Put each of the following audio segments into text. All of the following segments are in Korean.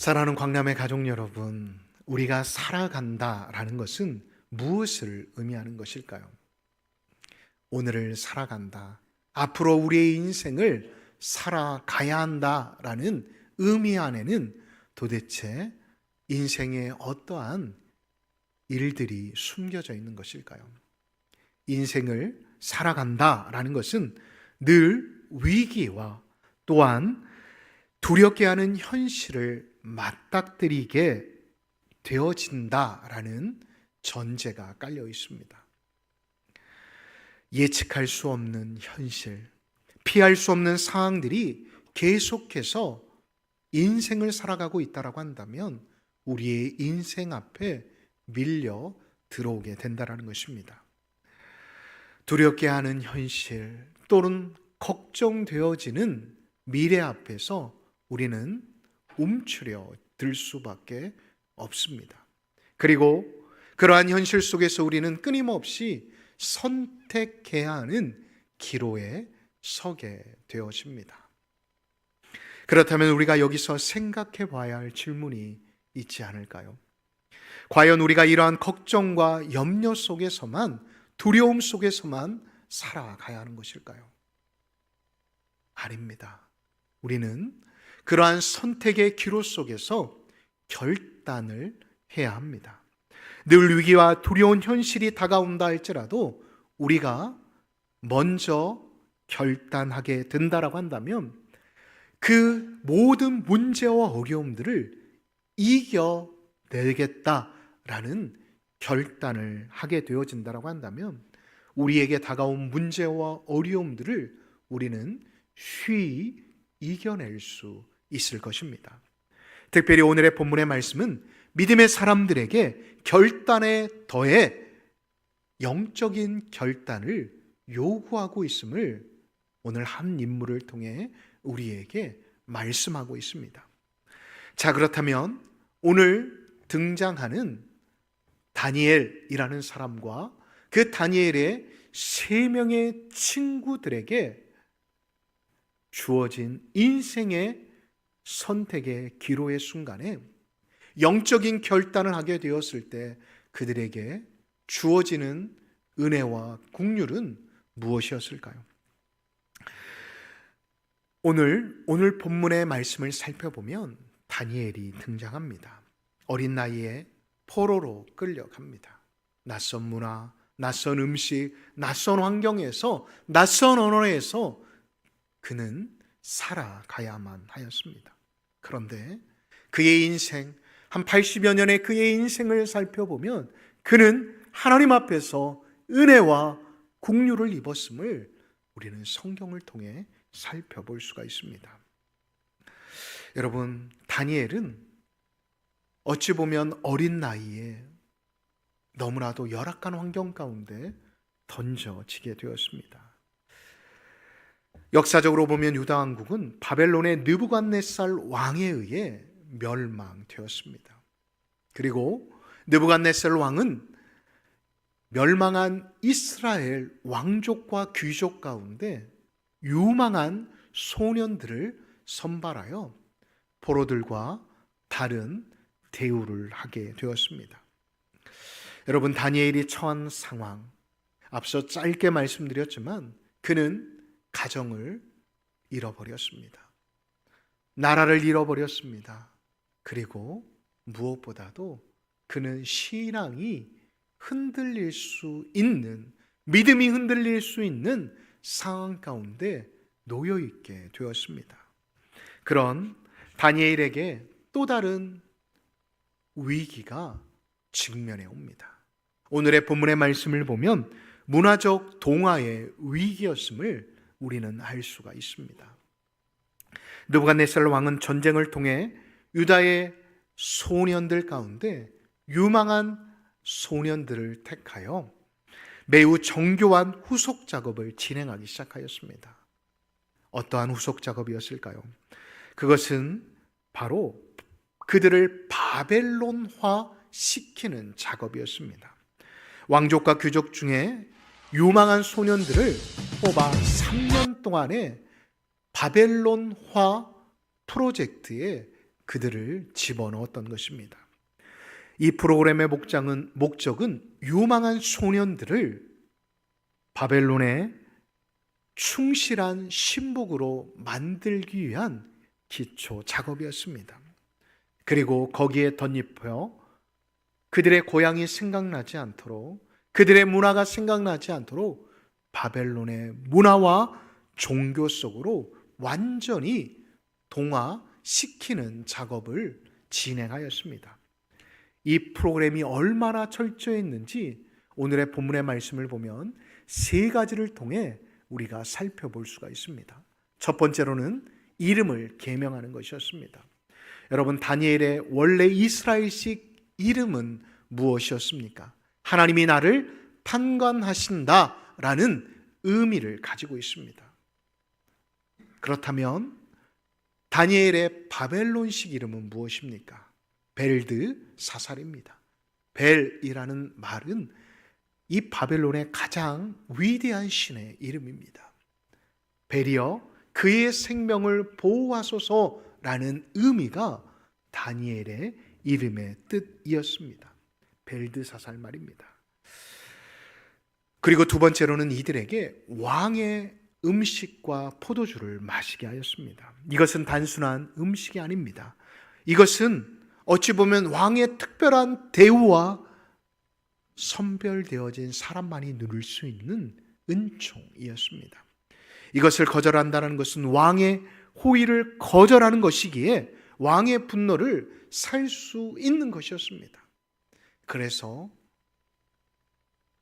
사랑하는 광남의 가족 여러분, 우리가 살아간다라는 것은 무엇을 의미하는 것일까요? 오늘을 살아간다, 앞으로 우리의 인생을 살아가야 한다라는 의미 안에는 도대체 인생에 어떠한 일들이 숨겨져 있는 것일까요? 인생을 살아간다라는 것은 늘 위기와 또한 두렵게 하는 현실을 맞닥뜨리게 되어진다라는 전제가 깔려 있습니다. 예측할 수 없는 현실, 피할 수 없는 상황들이 계속해서 인생을 살아가고 있다라고 한다면 우리의 인생 앞에 밀려 들어오게 된다라는 것입니다. 두렵게 하는 현실 또는 걱정되어지는 미래 앞에서 우리는 움츠려 들 수밖에 없습니다. 그리고 그러한 현실 속에서 우리는 끊임없이 선택해야 하는 기로에 서게 되어집니다. 그렇다면 우리가 여기서 생각해 봐야 할 질문이 있지 않을까요? 과연 우리가 이러한 걱정과 염려 속에서만, 두려움 속에서만 살아가야 하는 것일까요? 아닙니다. 우리는 그러한 선택의 기로 속에서 결단을 해야 합니다. 늘 위기와 두려운 현실이 다가온다 할지라도 우리가 먼저 결단하게 된다라고 한다면 그 모든 문제와 어려움들을 이겨내겠다라는 결단을 하게 되어진다라고 한다면 우리에게 다가온 문제와 어려움들을 우리는 쉬이 이겨낼 수 있을 것입니다. 특별히 오늘의 본문의 말씀은 믿음의 사람들에게 결단에 더해 영적인 결단을 요구하고 있음을 오늘 한 인물을 통해 우리에게 말씀하고 있습니다. 자, 그렇다면 오늘 등장하는 다니엘이라는 사람과 그 다니엘의 3명의 친구들에게 주어진 인생의 선택의 기로의 순간에 영적인 결단을 하게 되었을 때 그들에게 주어지는 은혜와 긍휼은 무엇이었을까요? 오늘 본문의 말씀을 살펴보면 다니엘이 등장합니다. 어린 나이에 포로로 끌려갑니다. 낯선 문화, 낯선 음식, 낯선 환경에서, 낯선 언어에서 그는 살아가야만 하였습니다. 그런데 그의 인생, 한 80여 년의 그의 인생을 살펴보면 그는 하나님 앞에서 은혜와 긍휼을 입었음을 우리는 성경을 통해 살펴볼 수가 있습니다. 여러분, 다니엘은 어찌 보면 어린 나이에 너무나도 열악한 환경 가운데 던져지게 되었습니다. 역사적으로 보면 유다 왕국은 바벨론의 느부갓네살 왕에 의해 멸망되었습니다. 그리고 느부갓네살 왕은 멸망한 이스라엘 왕족과 귀족 가운데 유망한 소년들을 선발하여 포로들과 다른 대우를 하게 되었습니다. 여러분, 다니엘이 처한 상황, 앞서 짧게 말씀드렸지만 그는 가정을 잃어버렸습니다. 나라를 잃어버렸습니다. 그리고 무엇보다도 그는 신앙이 흔들릴 수 있는, 믿음이 흔들릴 수 있는 상황 가운데 놓여 있게 되었습니다. 그런 다니엘에게 또 다른 위기가 직면해 옵니다. 오늘의 본문의 말씀을 보면 문화적 동화의 위기였음을 우리는 알 수가 있습니다. 느부갓네살 왕은 전쟁을 통해 유다의 소년들 가운데 유망한 소년들을 택하여 매우 정교한 후속 작업을 진행하기 시작하였습니다. 어떠한 후속 작업이었을까요? 그것은 바로 그들을 바벨론화 시키는 작업이었습니다. 왕족과 귀족 중에 유망한 소년들을 뽑아 3년 동안의 바벨론화 프로젝트에 그들을 집어넣었던 것입니다. 이 프로그램의 목적은 유망한 소년들을 바벨론의 충실한 신복으로 만들기 위한 기초 작업이었습니다. 그리고 거기에 덧입혀 그들의 고향이 생각나지 않도록, 그들의 문화가 생각나지 않도록 바벨론의 문화와 종교 속으로 완전히 동화시키는 작업을 진행하였습니다. 이 프로그램이 얼마나 철저했는지 오늘의 본문의 말씀을 보면 세 가지를 통해 우리가 살펴볼 수가 있습니다. 첫 번째로는 이름을 계명하는 것이었습니다. 여러분, 다니엘의 원래 이스라엘식 이름은 무엇이었습니까? 하나님이 나를 판관하신다라는 의미를 가지고 있습니다. 그렇다면 다니엘의 바벨론식 이름은 무엇입니까? 벨드사살입니다. 벨이라는 말은 이 바벨론의 가장 위대한 신의 이름입니다. 벨이여 그의 생명을 보호하소서라는 의미가 다니엘의 이름의 뜻이었습니다. 벨드사살 말입니다. 그리고 두 번째로는 이들에게 왕의 음식과 포도주를 마시게 하였습니다. 이것은 단순한 음식이 아닙니다. 이것은 어찌 보면 왕의 특별한 대우와 선별되어진 사람만이 누릴 수 있는 은총이었습니다. 이것을 거절한다는 것은 왕의 호의를 거절하는 것이기에 왕의 분노를 살 수 있는 것이었습니다. 그래서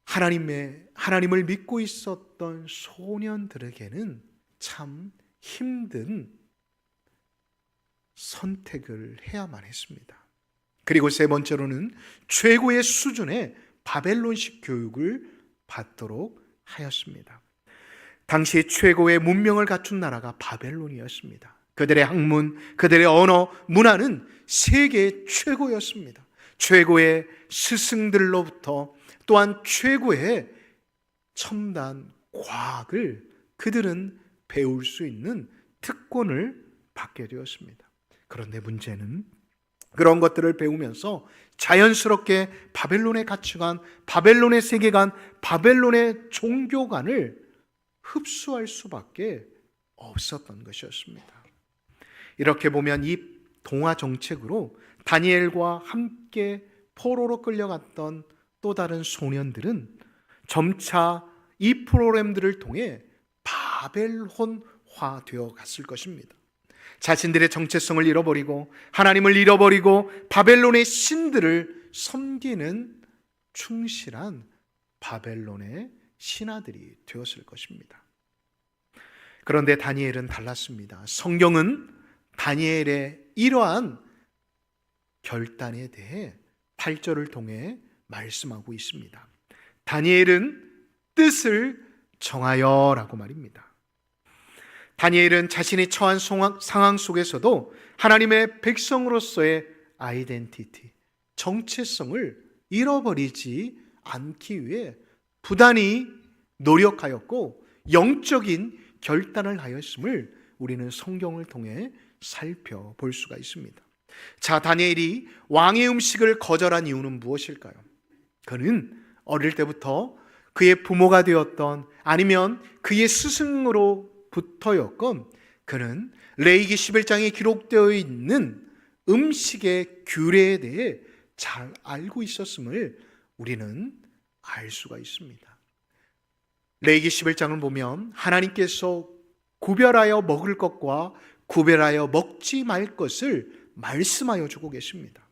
하나님을 믿고 있었던 소년들에게는 참 힘든 선택을 해야만 했습니다. 그리고 세 번째로는 최고의 수준의 바벨론식 교육을 받도록 하였습니다. 당시 최고의 문명을 갖춘 나라가 바벨론이었습니다. 그들의 학문, 그들의 언어, 문화는 세계 최고였습니다. 최고의 스승들로부터 또한 최고의 첨단 과학을 그들은 배울 수 있는 특권을 받게 되었습니다. 그런데 문제는 그런 것들을 배우면서 자연스럽게 바벨론의 가치관, 바벨론의 세계관, 바벨론의 종교관을 흡수할 수밖에 없었던 것이었습니다. 이렇게 보면 이 동화 정책으로 다니엘과 함께 포로로 끌려갔던 또 다른 소년들은 점차 이 프로그램들을 통해 바벨론화 되어 갔을 것입니다. 자신들의 정체성을 잃어버리고 하나님을 잃어버리고 바벨론의 신들을 섬기는 충실한 바벨론의 신하들이 되었을 것입니다. 그런데 다니엘은 달랐습니다. 성경은 다니엘의 이러한 결단에 대해 8절을 통해 말씀하고 있습니다. 다니엘은 뜻을 정하여라고 말입니다. 다니엘은 자신이 처한 상황 속에서도 하나님의 백성으로서의 아이덴티티, 정체성을 잃어버리지 않기 위해 부단히 노력하였고 영적인 결단을 하였음을 우리는 성경을 통해 살펴볼 수가 있습니다. 자, 다니엘이 왕의 음식을 거절한 이유는 무엇일까요? 그는 어릴 때부터 그의 부모가 되었던 아니면 그의 스승으로부터였건 그는 레위기 11장에 기록되어 있는 음식의 규례에 대해 잘 알고 있었음을 우리는 알 수가 있습니다. 레위기 11장을 보면 하나님께서 구별하여 먹을 것과 구별하여 먹지 말 것을 말씀하여 주고 계십니다.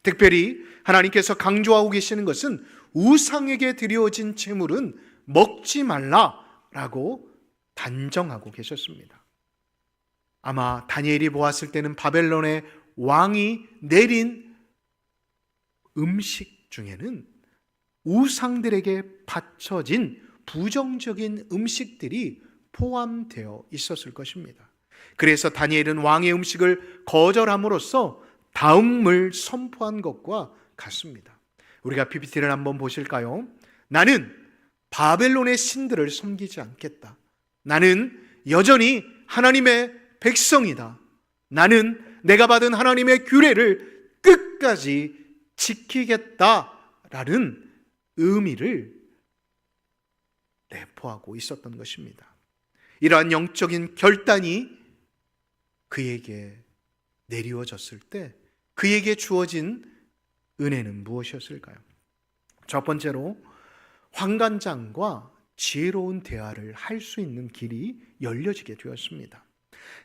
특별히 하나님께서 강조하고 계시는 것은 우상에게 드려진 제물은 먹지 말라라고 단정하고 계셨습니다. 아마 다니엘이 보았을 때는 바벨론의 왕이 내린 음식 중에는 우상들에게 바쳐진 부정적인 음식들이 포함되어 있었을 것입니다. 그래서 다니엘은 왕의 음식을 거절함으로써 다음을 선포한 것과 같습니다. 우리가 PPT를 한번 보실까요? 나는 바벨론의 신들을 섬기지 않겠다. 나는 여전히 하나님의 백성이다. 나는 내가 받은 하나님의 규례를 끝까지 지키겠다라는 의미를 내포하고 있었던 것입니다. 이러한 영적인 결단이 그에게 내리워졌을 때 그에게 주어진 은혜는 무엇이었을까요? 첫 번째로 환관장과 지혜로운 대화를 할 수 있는 길이 열려지게 되었습니다.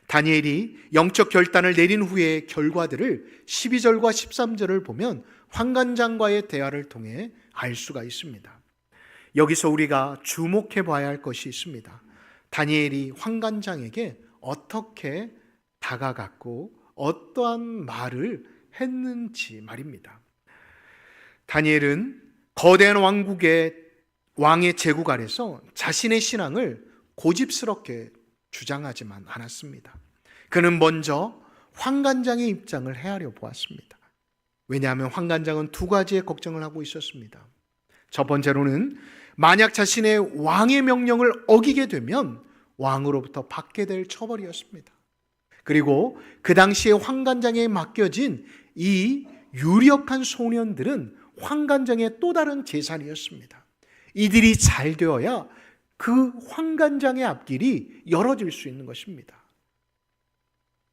다니엘이 영적 결단을 내린 후의 결과들을 12절과 13절을 보면 환관장과의 대화를 통해 알 수가 있습니다. 여기서 우리가 주목해 봐야 할 것이 있습니다. 다니엘이 환관장에게 어떻게 다가갔고 어떠한 말을 했는지 말입니다. 다니엘은 거대한 왕의 제국 아래서 자신의 신앙을 고집스럽게 주장하지만 않았습니다. 그는 먼저 환관장의 입장을 헤아려 보았습니다. 왜냐하면 환관장은 두 가지의 걱정을 하고 있었습니다. 첫 번째로는 만약 자신의 왕의 명령을 어기게 되면 왕으로부터 받게 될 처벌이었습니다. 그리고 그 당시에 환관장에 맡겨진 이 유력한 소년들은 환관장의 또 다른 재산이었습니다. 이들이 잘 되어야 그 환관장의 앞길이 열어질 수 있는 것입니다.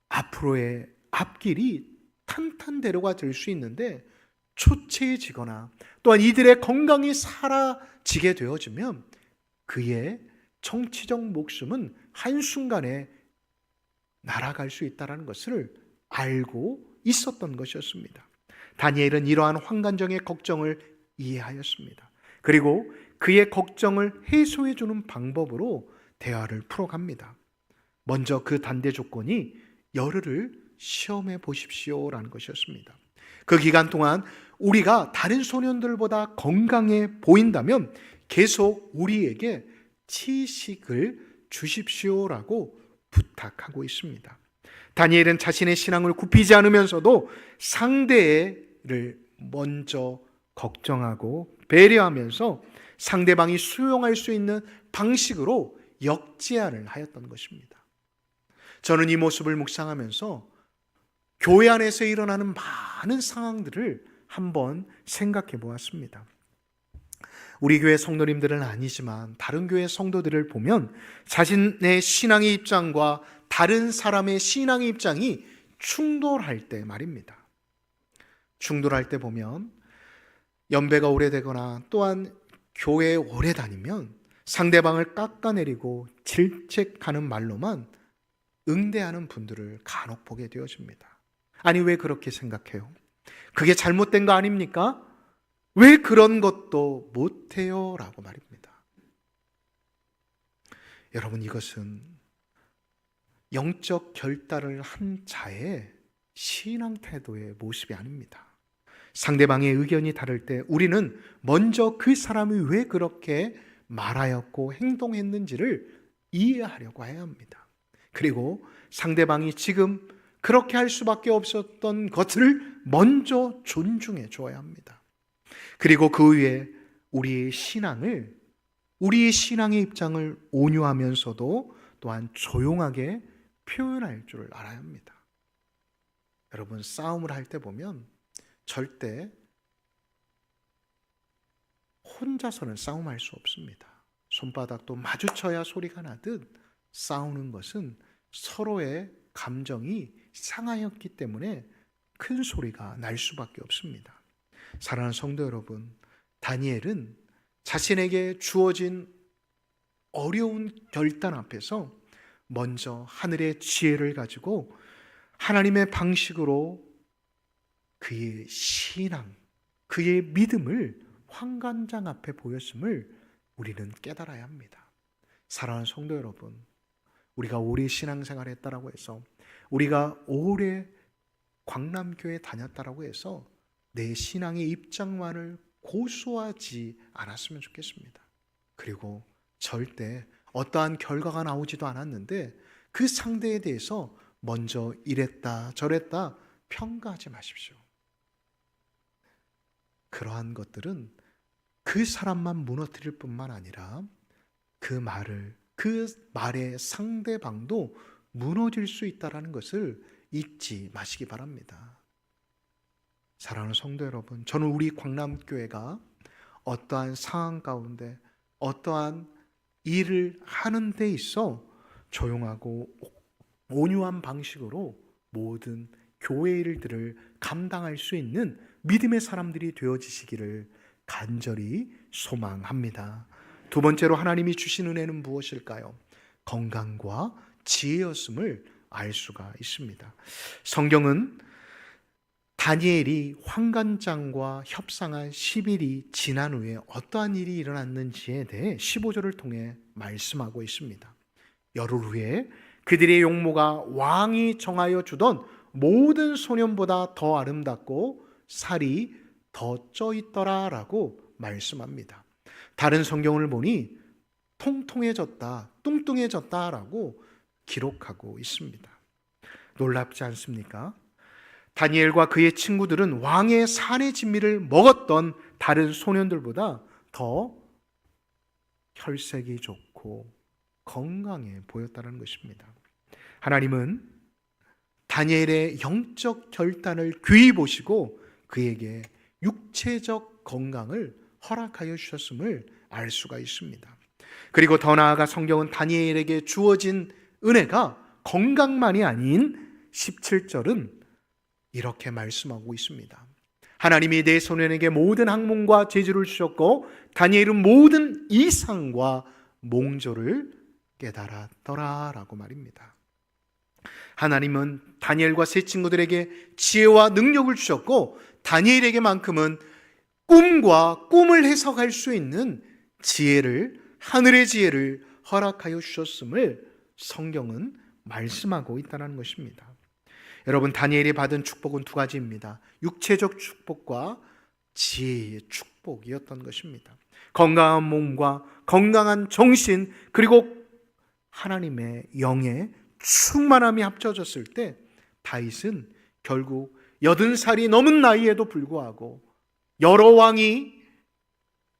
앞으로의 앞길이 탄탄대로가 될 수 있는데 초췌해지거나 또한 이들의 건강이 사라지게 되어지면 그의 정치적 목숨은 한순간에 날아갈 수 있다는 것을 알고 있었던 것이었습니다. 다니엘은 이러한 환관장의 걱정을 이해하였습니다. 그리고 그의 걱정을 해소해 주는 방법으로 대화를 풀어갑니다. 먼저 그 단대 조건이 열흘을 시험해 보십시오라는 것이었습니다. 그 기간 동안 우리가 다른 소년들보다 건강해 보인다면 계속 우리에게 지식을 주십시오라고 부탁하고 있습니다. 다니엘은 자신의 신앙을 굽히지 않으면서도 상대를 먼저 걱정하고 배려하면서 상대방이 수용할 수 있는 방식으로 역제안을 하였던 것입니다. 저는 이 모습을 묵상하면서 교회 안에서 일어나는 많은 상황들을 한번 생각해 보았습니다. 우리 교회 성도님들은 아니지만 다른 교회 성도들을 보면 자신의 신앙의 입장과 다른 사람의 신앙의 입장이 충돌할 때 말입니다. 충돌할 때 보면 연배가 오래되거나 또한 교회에 오래 다니면 상대방을 깎아내리고 질책하는 말로만 응대하는 분들을 간혹 보게 되어집니다. 아니, 왜 그렇게 생각해요? 그게 잘못된 거 아닙니까? 왜 그런 것도 못해요? 라고 말입니다. 여러분, 이것은 영적 결단을 한 자의 신앙 태도의 모습이 아닙니다. 상대방의 의견이 다를 때 우리는 먼저 그 사람이 왜 그렇게 말하였고 행동했는지를 이해하려고 해야 합니다. 그리고 상대방이 지금 그렇게 할 수밖에 없었던 것을 먼저 존중해 줘야 합니다. 그리고 그 위에 우리의 신앙의 입장을 온유하면서도 또한 조용하게 표현할 줄 알아야 합니다. 여러분, 싸움을 할 때 보면 절대 혼자서는 싸움할 수 없습니다. 손바닥도 마주쳐야 소리가 나듯 싸우는 것은 서로의 감정이 상하였기 때문에 큰 소리가 날 수밖에 없습니다. 사랑하는 성도 여러분, 다니엘은 자신에게 주어진 어려운 결단 앞에서 먼저 하늘의 지혜를 가지고 하나님의 방식으로 그의 신앙, 그의 믿음을 환관장 앞에 보였음을 우리는 깨달아야 합니다. 사랑하는 성도 여러분, 우리가 오래 신앙생활을 했다라고 해서, 우리가 오래 광남교회 다녔다라고 해서 내 신앙의 입장만을 고수하지 않았으면 좋겠습니다. 그리고 절대 어떠한 결과가 나오지도 않았는데 그 상대에 대해서 먼저 이랬다 저랬다 평가하지 마십시오. 그러한 것들은 그 사람만 무너뜨릴 뿐만 아니라 그 말의 상대방도 무너질 수 있다는 것을 잊지 마시기 바랍니다. 사랑하는 성도 여러분, 저는 우리 광남교회가 어떠한 상황 가운데 어떠한 일을 하는 데 있어 조용하고 온유한 방식으로 모든 교회 일들을 감당할 수 있는 믿음의 사람들이 되어지시기를 간절히 소망합니다. 두 번째로 하나님이 주신 은혜는 무엇일까요? 건강과 지혜였음을 알 수가 있습니다. 성경은 다니엘이 환관장과 협상한 10일이 지난 후에 어떠한 일이 일어났는지에 대해 15절을 통해 말씀하고 있습니다. 열흘 후에 그들의 용모가 왕이 정하여 주던 모든 소년보다 더 아름답고 살이 더 쪄 있더라라고 말씀합니다. 다른 성경을 보니 통통해졌다, 뚱뚱해졌다라고 기록하고 있습니다. 놀랍지 않습니까? 다니엘과 그의 친구들은 왕의 산의 진미를 먹었던 다른 소년들보다 더 혈색이 좋고 건강해 보였다는 것입니다. 하나님은 다니엘의 영적 결단을 귀히 보시고 그에게 육체적 건강을 허락하여 주셨음을 알 수가 있습니다. 그리고 더 나아가 성경은 다니엘에게 주어진 은혜가 건강만이 아닌 17절은 이렇게 말씀하고 있습니다. 하나님이 내 소년에게 모든 학문과 재주를 주셨고 다니엘은 모든 이상과 몽조를 깨달았더라 라고 말입니다. 하나님은 다니엘과 세 친구들에게 지혜와 능력을 주셨고 다니엘에게만큼은 꿈을 해석할 수 있는 지혜를, 하늘의 지혜를 허락하여 주셨음을 성경은 말씀하고 있다는 것입니다. 여러분, 다니엘이 받은 축복은 두 가지입니다. 육체적 축복과 지혜의 축복이었던 것입니다. 건강한 몸과 건강한 정신, 그리고 하나님의 영의 충만함이 합쳐졌을 때 다윗은 결국 80살이 넘은 나이에도 불구하고 여러 왕이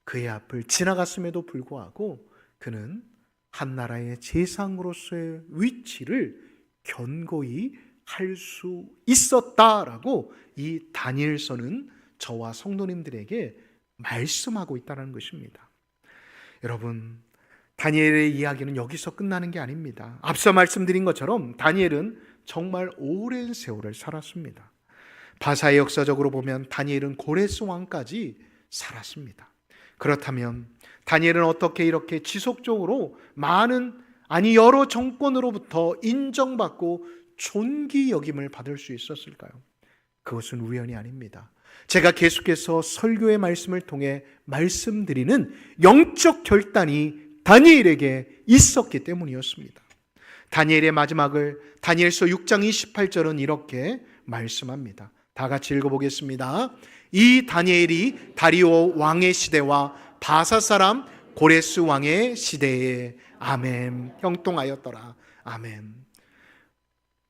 그의 앞을 지나갔음에도 불구하고 그는 한 나라의 재상으로서의 위치를 견고히 할 수 있었다라고 이 다니엘서는 저와 성도님들에게 말씀하고 있다는 것입니다. 여러분, 다니엘의 이야기는 여기서 끝나는 게 아닙니다. 앞서 말씀드린 것처럼 다니엘은 정말 오랜 세월을 살았습니다. 바사의 역사적으로 보면 다니엘은 고레스 왕까지 살았습니다. 그렇다면 다니엘은 어떻게 이렇게 지속적으로 여러 정권으로부터 인정받고 존귀 여김을 받을 수 있었을까요? 그것은 우연이 아닙니다. 제가 계속해서 설교의 말씀을 통해 말씀드리는 영적 결단이 다니엘에게 있었기 때문이었습니다. 다니엘의 마지막을 다니엘서 6장 28절은 이렇게 말씀합니다. 다 같이 읽어보겠습니다. 이 다니엘이 다리오 왕의 시대와 바사 사람 고레스 왕의 시대에 아멘 형통하였더라. 아멘.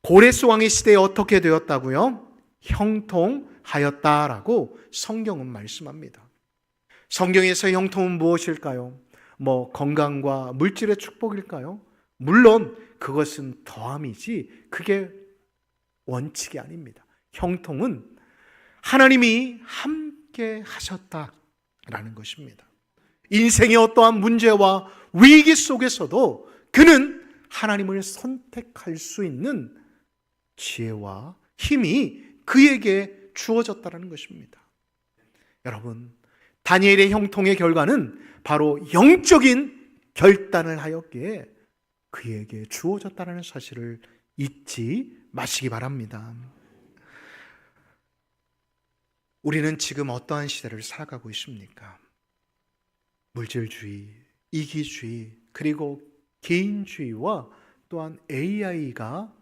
고레스 왕의 시대에 어떻게 되었다고요? 형통하였다라고 성경은 말씀합니다. 성경에서 형통은 무엇일까요? 건강과 물질의 축복일까요? 물론 그것은 더함이지 그게 원칙이 아닙니다. 형통은 하나님이 함께 하셨다라는 것입니다. 인생의 어떠한 문제와 위기 속에서도 그는 하나님을 선택할 수 있는 지혜와 힘이 그에게 주어졌다는 것입니다. 여러분, 다니엘의 형통의 결과는 바로 영적인 결단을 하였기에 그에게 주어졌다는 사실을 잊지 마시기 바랍니다. 우리는 지금 어떠한 시대를 살아가고 있습니까? 물질주의, 이기주의, 그리고 개인주의와 또한 AI가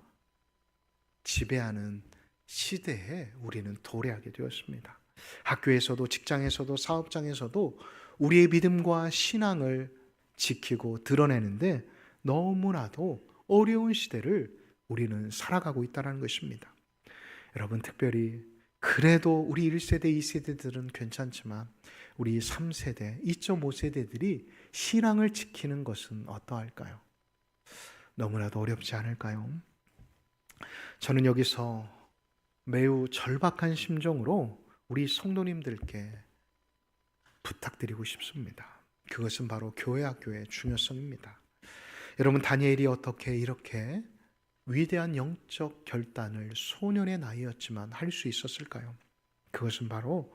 지배하는 시대에 우리는 도래하게 되었습니다. 학교에서도 직장에서도 사업장에서도 우리의 믿음과 신앙을 지키고 드러내는데 너무나도 어려운 시대를 우리는 살아가고 있다는 것입니다. 여러분, 특별히 그래도 우리 1세대, 2세대들은 괜찮지만 우리 3세대, 2.5세대들이 신앙을 지키는 것은 어떠할까요? 너무나도 어렵지 않을까요? 저는 여기서 매우 절박한 심정으로 우리 성도님들께 부탁드리고 싶습니다. 그것은 바로 교회학교의 중요성입니다. 여러분, 다니엘이 어떻게 이렇게 위대한 영적 결단을 소년의 나이였지만 할 수 있었을까요? 그것은 바로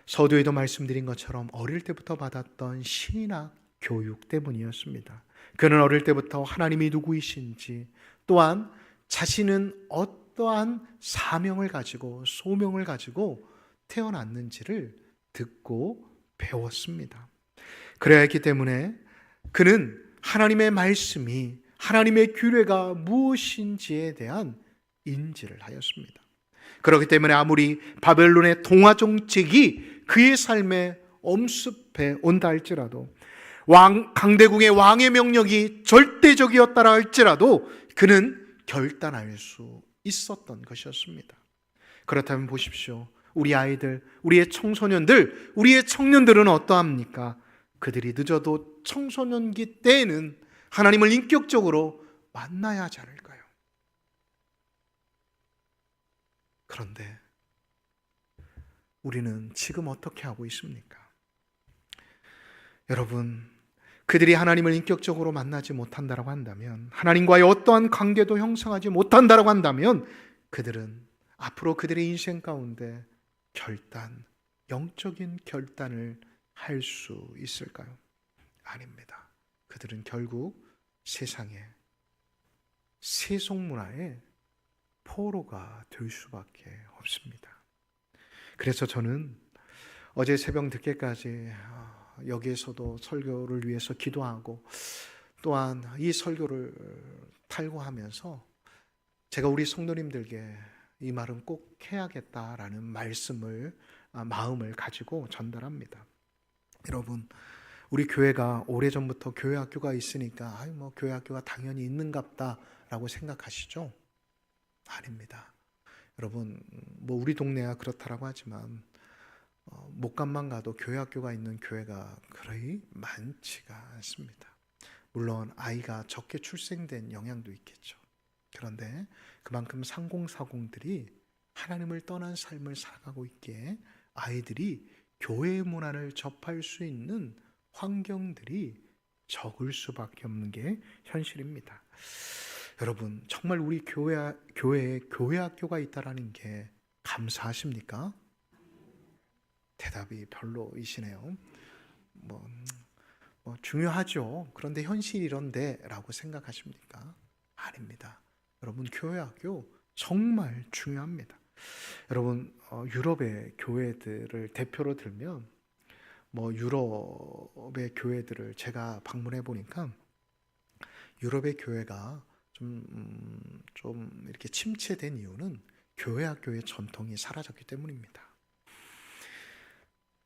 서두에도 말씀드린 것처럼 어릴 때부터 받았던 신학 교육 때문이었습니다. 그는 어릴 때부터 하나님이 누구이신지, 또한 자신은 어떠한 사명을 가지고 소명을 가지고 태어났는지를 듣고 배웠습니다. 그래야 했기 때문에 그는 하나님의 말씀이, 하나님의 규례가 무엇인지에 대한 인지를 하였습니다. 그렇기 때문에 아무리 바벨론의 동화 정책이 그의 삶에 엄습해 온다 할지라도, 강대국의 왕의 명령이 절대적이었다라 할지라도 그는 결단할 수 있었던 것이었습니다. 그렇다면 보십시오. 우리 아이들, 우리의 청소년들, 우리의 청년들은 어떠합니까? 그들이 늦어도 청소년기 때에는 하나님을 인격적으로 만나야 하지 않을까요? 그런데 우리는 지금 어떻게 하고 있습니까? 여러분, 그들이 하나님을 인격적으로 만나지 못한다고 한다면, 하나님과의 어떠한 관계도 형성하지 못한다고 한다면, 그들은 앞으로 그들의 인생 가운데 영적인 결단을 할 수 있을까요? 아닙니다. 그들은 결국 세상의 세속문화의 포로가 될 수밖에 없습니다. 그래서 저는 어제 새벽 늦게까지 여기에서도 설교를 위해서 기도하고, 또한 이 설교를 탈구하면서 제가 우리 성도님들께 이 말은 꼭 해야겠다라는 마음을 가지고 전달합니다. 여러분, 우리 교회가 오래전부터 교회학교가 있으니까 교회학교가 당연히 있는갑다라고 생각하시죠? 아닙니다. 여러분, 우리 동네가 그렇다라고 하지만 목감만 가도 교회학교가 있는 교회가 그리 많지가 않습니다. 물론 아이가 적게 출생된 영향도 있겠죠. 그런데 그만큼 상공사공들이 하나님을 떠난 삶을 살아가고 있기에 아이들이 교회의 문화를 접할 수 있는 환경들이 적을 수밖에 없는 게 현실입니다. 여러분, 정말 우리 교회에 교회학교가 있다라는 게 감사하십니까? 대답이 별로이시네요. 중요하죠. 그런데 현실이 이런데 라고 생각하십니까? 아닙니다. 여러분, 교회학교 정말 중요합니다. 여러분, 유럽의 교회들을 대표로 들면 유럽의 교회들을 제가 방문해 보니까 유럽의 교회가 좀 이렇게 침체된 이유는 교회학교의 전통이 사라졌기 때문입니다.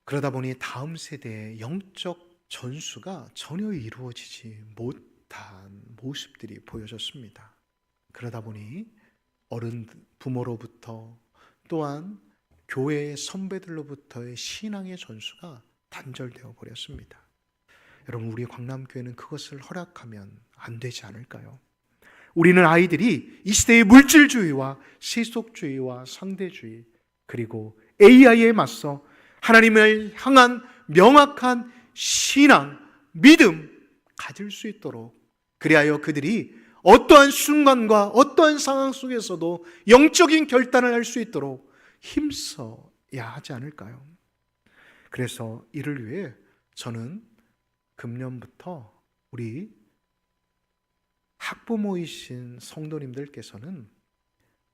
그러다 보니 다음 세대의 영적 전수가 전혀 이루어지지 못한 모습들이 보여졌습니다. 그러다 보니 부모로부터, 또한 교회의 선배들로부터의 신앙의 전수가 단절되어 버렸습니다. 여러분, 우리 광남교회는 그것을 허락하면 안 되지 않을까요? 우리는 아이들이 이 시대의 물질주의와 세속주의와 상대주의, 그리고 AI에 맞서 하나님을 향한 명확한 신앙, 믿음 가질 수 있도록, 그리하여 그들이 어떠한 순간과 어떠한 상황 속에서도 영적인 결단을 할 수 있도록 힘써야 하지 않을까요? 그래서 이를 위해 저는 금년부터 우리 학부모이신 성도님들께서는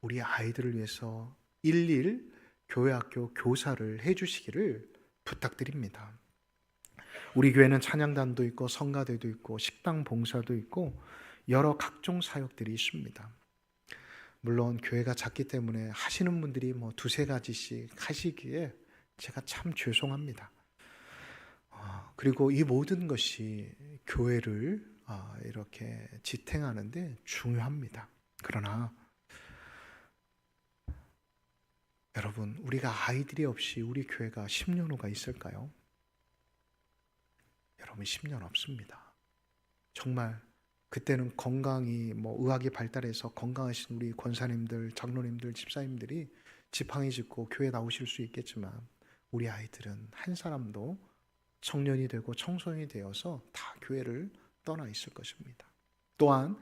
우리 아이들을 위해서 일일 교회학교 교사를 해주시기를 부탁드립니다. 우리 교회는 찬양단도 있고 성가대도 있고 식당 봉사도 있고 여러 각종 사역들이 있습니다. 물론 교회가 작기 때문에 하시는 분들이 두세 가지씩 하시기에 제가 참 죄송합니다. 그리고 이 모든 것이 교회를 이렇게 지탱하는데 중요합니다. 그러나 여러분, 우리가 아이들이 없이 우리 교회가 10년 후가 있을까요? 여러분, 10년 없습니다. 정말 그때는 건강이 의학이 발달해서 건강하신 우리 권사님들, 장로님들, 집사님들이 지팡이 짚고 교회 나오실 수 있겠지만 우리 아이들은 한 사람도 청년이 되고 청소년이 되어서 다 교회를 떠나 있을 것입니다. 또한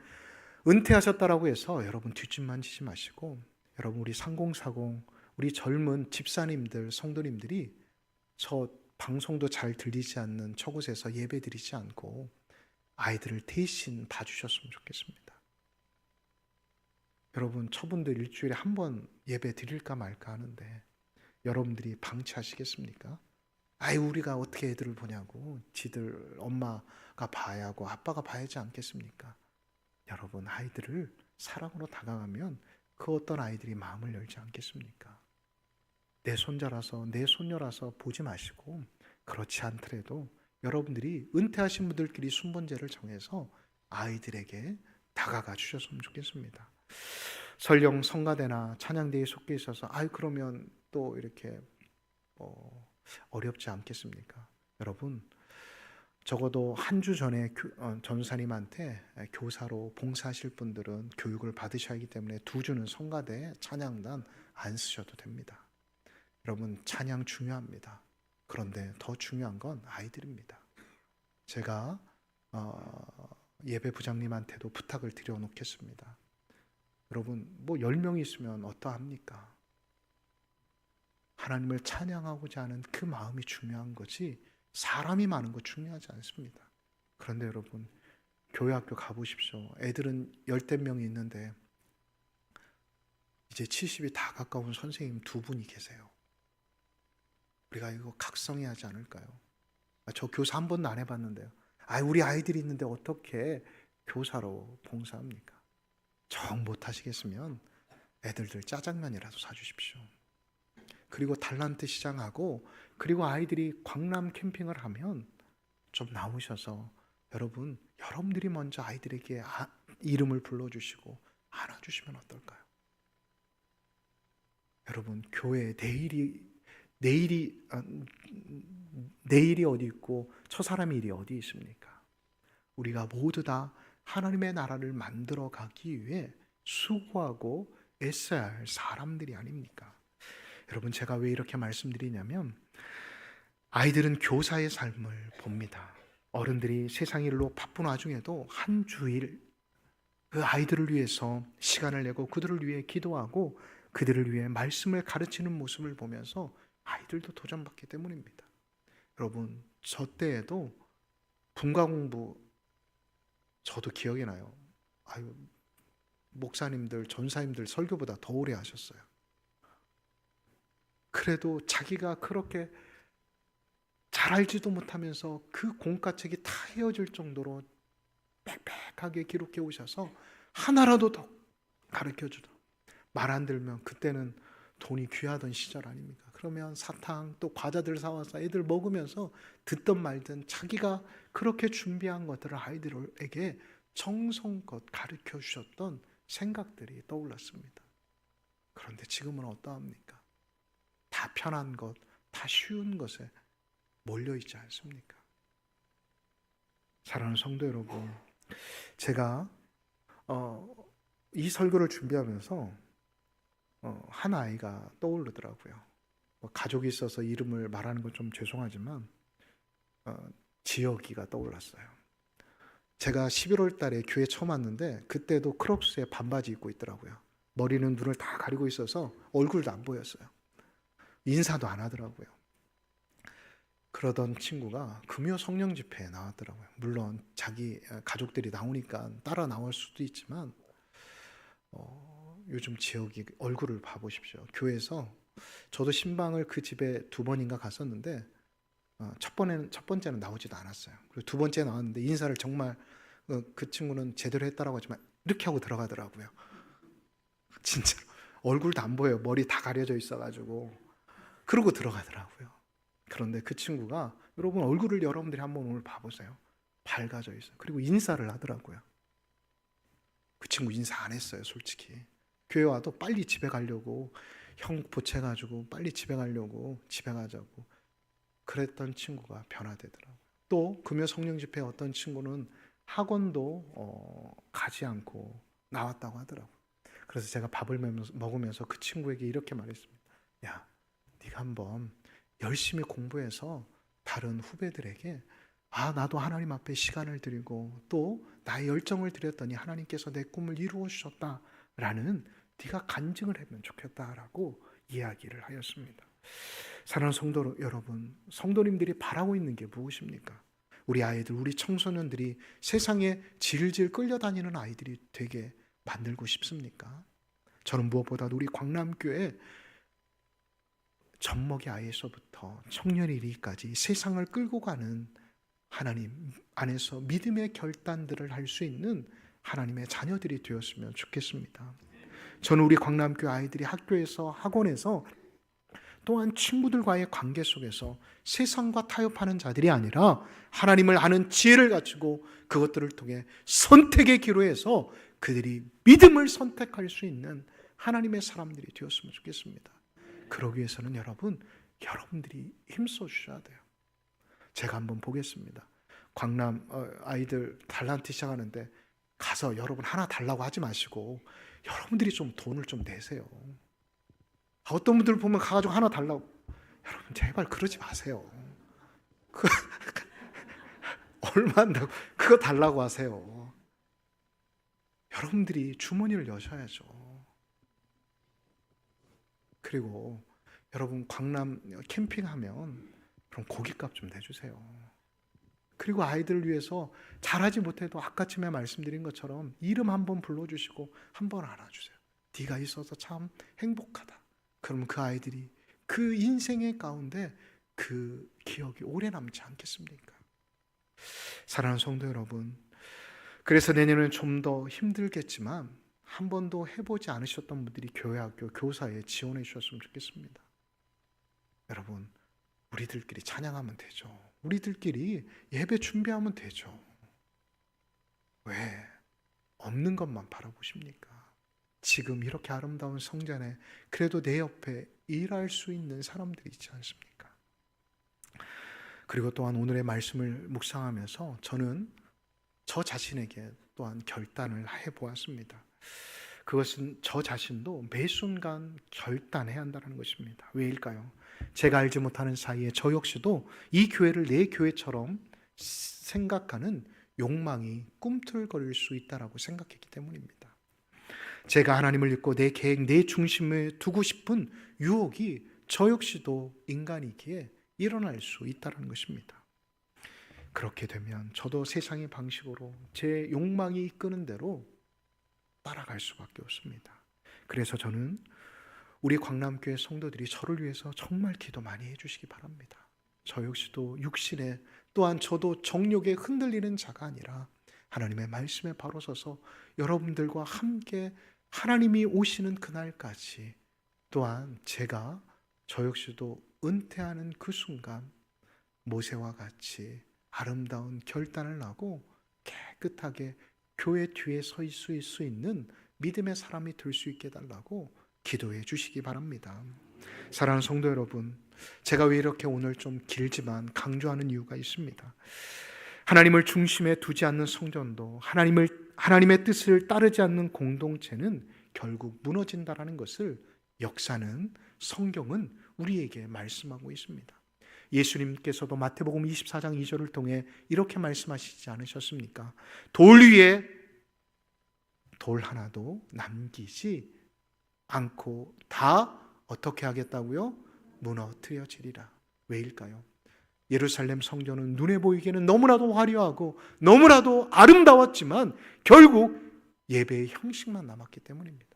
은퇴하셨다라고 해서 여러분 뒷짐만 지지 마시고, 여러분 우리 3040 우리 젊은 집사님들, 성도님들이 저 방송도 잘 들리지 않는 저곳에서 예배 드리지 않고 아이들을 대신 봐주셨으면 좋겠습니다. 여러분 저분들 일주일에 한 번 예배 드릴까 말까 하는데 여러분들이 방치하시겠습니까? 아이 우리가 어떻게 애들을 보냐고, 지들 엄마가 봐야 하고 아빠가 봐야지 않겠습니까? 여러분 아이들을 사랑으로 다가가면 그 어떤 아이들이 마음을 열지 않겠습니까? 내 손자라서 내 손녀라서 보지 마시고, 그렇지 않더라도 여러분들이 은퇴하신 분들끼리 순번제를 정해서 아이들에게 다가가 주셨으면 좋겠습니다. 설령 성가대나 찬양대에 속해 있어서 그러면 또 이렇게 어렵지 않겠습니까? 여러분 적어도 한 주 전에 전사님한테 교사로 봉사하실 분들은 교육을 받으셔야 하기 때문에 2주는 성가대, 찬양단 안 쓰셔도 됩니다. 여러분 찬양 중요합니다. 그런데 더 중요한 건 아이들입니다. 제가 예배 부장님한테도 부탁을 드려 놓겠습니다. 여러분 10명이 있으면 어떠합니까? 하나님을 찬양하고자 하는 그 마음이 중요한 거지 사람이 많은 거 중요하지 않습니다. 그런데 여러분 교회 학교 가보십시오. 애들은 10명이 있는데 이제 70이 다 가까운 선생님 2분이 계세요. 우리가 이거 각성해야 하지 않을까요? 저 교사 한 번도 안 해봤는데요. 우리 아이들이 있는데 어떻게 교사로 봉사합니까? 정 못하시겠으면 애들들 짜장면이라도 사주십시오. 그리고 달란트 시장하고, 그리고 아이들이 광남 캠핑을 하면 좀 나오셔서 여러분들이 먼저 아이들에게 이름을 불러주시고 안아주시면 어떨까요? 여러분 교회 내일이 어디 있고 저 사람의 일이 어디 있습니까? 우리가 모두 다 하나님의 나라를 만들어 가기 위해 수고하고 애써야 할 사람들이 아닙니까? 여러분 제가 왜 이렇게 말씀드리냐면 아이들은 교사의 삶을 봅니다. 어른들이 세상 일로 바쁜 와중에도 한 주일 그 아이들을 위해서 시간을 내고 그들을 위해 기도하고 그들을 위해 말씀을 가르치는 모습을 보면서 아이들도 도전받기 때문입니다. 여러분 저 때에도 분과 공부 저도 기억이 나요. 목사님들, 전사님들 설교보다 더 오래 하셨어요. 그래도 자기가 그렇게 잘 알지도 못하면서 그 공과책이 다 헤어질 정도로 빽빽하게 기록해 오셔서 하나라도 더 가르쳐주다. 말 안 들면 그때는 돈이 귀하던 시절 아닙니까? 그러면 사탕 또 과자들 사와서 애들 먹으면서 듣던 말든 자기가 그렇게 준비한 것들을 아이들에게 정성껏 가르쳐 주셨던 생각들이 떠올랐습니다. 그런데 지금은 어떠합니까? 다 편한 것, 다 쉬운 것에 몰려있지 않습니까? 사랑하는 성도 여러분, 제가 이 설교를 준비하면서 한 아이가 떠오르더라고요. 가족이 있어서 이름을 말하는 건 좀 죄송하지만 지혁이가 떠올랐어요. 제가 11월 달에 교회 처음 왔는데 그때도 크록스에 반바지 입고 있더라고요. 머리는 눈을 다 가리고 있어서 얼굴도 안 보였어요. 인사도 안 하더라고요. 그러던 친구가 금요 성령 집회에 나왔더라고요. 물론 자기 가족들이 나오니까 따라 나올 수도 있지만 요즘 지역이 얼굴을 봐보십시오. 교회에서 저도 신방을 그 집에 2번인가 갔었는데 첫 번째는 나오지도 않았어요. 그리고 2번째 나왔는데 인사를 정말 그 친구는 제대로 했다라고 하지만 이렇게 하고 들어가더라고요. 진짜로 얼굴도 안 보여요. 머리 다 가려져 있어가지고 그러고 들어가더라고요. 그런데 그 친구가 여러분 얼굴을 여러분들이 한번 오늘 봐보세요. 밝아져 있어요. 그리고 인사를 하더라고요. 그 친구 인사 안 했어요, 솔직히. 교회 와도 빨리 집에 가려고 형 보채가지고 빨리 집에 가려고 집에 가자고 그랬던 친구가 변화되더라고요. 또 금요 성령 집회 어떤 친구는 학원도 가지 않고 나왔다고 하더라고요. 그래서 제가 밥을 먹으면서 그 친구에게 이렇게 말했습니다. 야, 네가 한번 열심히 공부해서 다른 후배들에게 나도 하나님 앞에 시간을 드리고 또 나의 열정을 드렸더니 하나님께서 내 꿈을 이루어 주셨다라는 네가 간증을 하면 좋겠다라고 이야기를 하였습니다. 사랑하는 성도 여러분, 성도님들이 바라고 있는 게 무엇입니까? 우리 아이들, 우리 청소년들이 세상에 질질 끌려다니는 아이들이 되게 만들고 싶습니까? 저는 무엇보다도 우리 광남교회 젖먹이 아이에서부터 청년이 이르기까지 세상을 끌고 가는 하나님 안에서 믿음의 결단들을 할 수 있는 하나님의 자녀들이 되었으면 좋겠습니다. 저는 우리 광남교회 아이들이 학교에서, 학원에서, 또한 친구들과의 관계 속에서 세상과 타협하는 자들이 아니라 하나님을 아는 지혜를 가지고 그것들을 통해 선택의 기로에서 그들이 믿음을 선택할 수 있는 하나님의 사람들이 되었으면 좋겠습니다. 그러기 위해서는 여러분들이 힘써 주셔야 돼요. 제가 한번 보겠습니다. 광남 아이들 달란트 시작하는데 가서 여러분 하나 달라고 하지 마시고 여러분들이 좀 돈을 좀 내세요. 어떤 분들 보면 가가지고 하나 달라고, 여러분 제발 그러지 마세요. 얼마 한다고 그거 달라고 하세요. 여러분들이 주머니를 여셔야죠. 그리고 여러분 광남 캠핑하면 그럼 고깃값 좀 내주세요. 그리고 아이들을 위해서 잘하지 못해도 아까쯤에 말씀드린 것처럼 이름 한번 불러주시고 한번 안아주세요. 네가 있어서 참 행복하다. 그러면 그 아이들이 그 인생의 가운데 그 기억이 오래 남지 않겠습니까? 사랑하는 성도 여러분, 그래서 내년은 좀 더 힘들겠지만 한 번도 해보지 않으셨던 분들이 교회, 학교, 교사에 지원해 주셨으면 좋겠습니다. 여러분, 우리들끼리 찬양하면 되죠. 우리들끼리 예배 준비하면 되죠. 왜 없는 것만 바라보십니까? 지금 이렇게 아름다운 성전에 그래도 내 옆에 일할 수 있는 사람들이 있지 않습니까? 그리고 또한 오늘의 말씀을 묵상하면서 저는 저 자신에게 또한 결단을 해보았습니다. 그것은 저 자신도 매 순간 결단해야 한다는 것입니다. 왜일까요? 제가 알지 못하는 사이에 저 역시도 이 교회를 내 교회처럼 생각하는 욕망이 꿈틀거릴 수 있다고 생각했기 때문입니다. 제가 하나님을 믿고 내 계획, 내 중심에 두고 싶은 유혹이 저 역시도 인간이기에 일어날 수 있다는 것입니다. 그렇게 되면 저도 세상의 방식으로 제 욕망이 이끄는 대로 따라갈 수밖에 없습니다. 그래서 저는 우리 광남교회 성도들이 저를 위해서 정말 기도 많이 해주시기 바랍니다. 저 역시도 육신에, 또한 저도 정욕에 흔들리는 자가 아니라 하나님의 말씀에 바로 서서 여러분들과 함께 하나님이 오시는 그날까지, 또한 제가 저 역시도 은퇴하는 그 순간 모세와 같이 아름다운 결단을 하고 깨끗하게 교회 뒤에 서 있을 수 있는 믿음의 사람이 될 수 있게 해달라고 기도해 주시기 바랍니다. 사랑하는 성도 여러분, 제가 왜 이렇게 오늘 좀 길지만 강조하는 이유가 있습니다. 하나님을 중심에 두지 않는 성전도, 하나님의 뜻을 따르지 않는 공동체는 결국 무너진다라는 것을 역사는, 성경은 우리에게 말씀하고 있습니다. 예수님께서도 마태복음 24장 2절을 통해 이렇게 말씀하시지 않으셨습니까? 돌 위에 돌 하나도 남기지 않고 다 어떻게 하겠다고요? 무너뜨려지리라. 왜일까요? 예루살렘 성전은 눈에 보이기에는 너무나도 화려하고 너무나도 아름다웠지만 결국 예배의 형식만 남았기 때문입니다.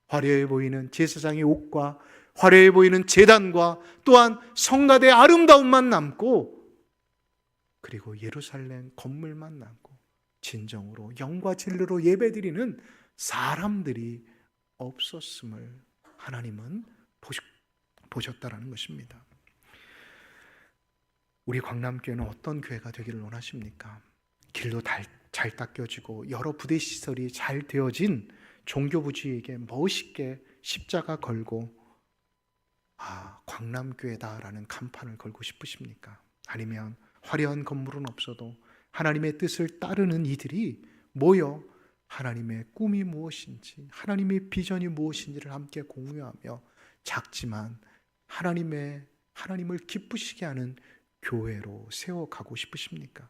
화려해 보이는 제사장의 옷과 화려해 보이는 제단과 또한 성가대의 아름다움만 남고, 그리고 예루살렘 건물만 남고 진정으로 영과 진리로 예배드리는 사람들이 없었음을 하나님은 보셨다라는 것입니다. 우리 광남교회는 어떤 교회가 되기를 원하십니까? 길도 잘 닦여지고 여러 부대 시설이 잘 되어진 종교부지에게 멋있게 십자가 걸고 광남교회다라는 간판을 걸고 싶으십니까? 아니면 화려한 건물은 없어도 하나님의 뜻을 따르는 이들이 모여 하나님의 꿈이 무엇인지, 하나님의 비전이 무엇인지를 함께 공유하며 작지만 하나님을 기쁘시게 하는 교회로 세워가고 싶으십니까?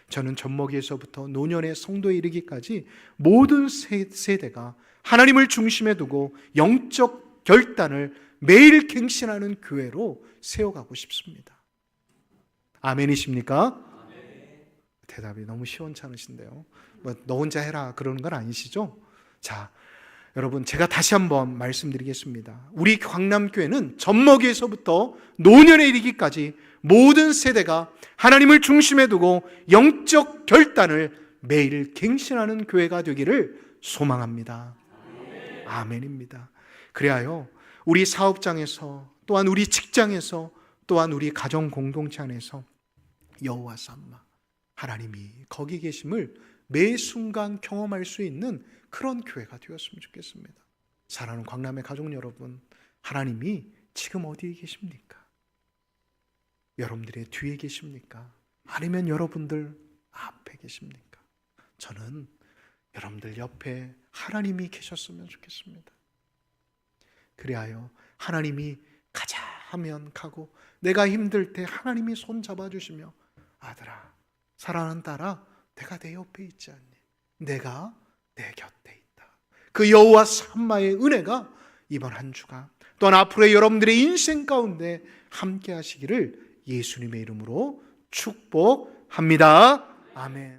저는 젖먹이에서부터 노년의 성도에 이르기까지 모든 세대가 하나님을 중심에 두고 영적 결단을 매일 갱신하는 교회로 세워가고 싶습니다. 아멘이십니까? 대답이 너무 시원찮으신데요. 너 혼자 해라 그러는 건 아니시죠? 자, 여러분, 제가 다시 한번 말씀드리겠습니다. 우리 광남교회는 젖먹이에서부터 노년에 이르기까지 모든 세대가 하나님을 중심에 두고 영적 결단을 매일 갱신하는 교회가 되기를 소망합니다. 아멘입니다. 그래야요, 우리 사업장에서, 또한 우리 직장에서, 또한 우리 가정 공동체 안에서 여호와 삼마 하나님이 거기 계심을 매 순간 경험할 수 있는 그런 교회가 되었으면 좋겠습니다. 사랑하는 광남의 가족 여러분, 하나님이 지금 어디에 계십니까? 여러분들의 뒤에 계십니까? 아니면 여러분들 앞에 계십니까? 저는 여러분들 옆에 하나님이 계셨으면 좋겠습니다. 그리하여 하나님이 가자 하면 가고, 내가 힘들 때 하나님이 손 잡아주시며, 아들아, 사랑하는 딸아, 내가 내 옆에 있지 않니? 내가 내 곁에 있다. 그 여호와 삼마의 은혜가 이번 한 주가, 또한 앞으로의 여러분들의 인생 가운데 함께 하시기를 예수님의 이름으로 축복합니다. 아멘.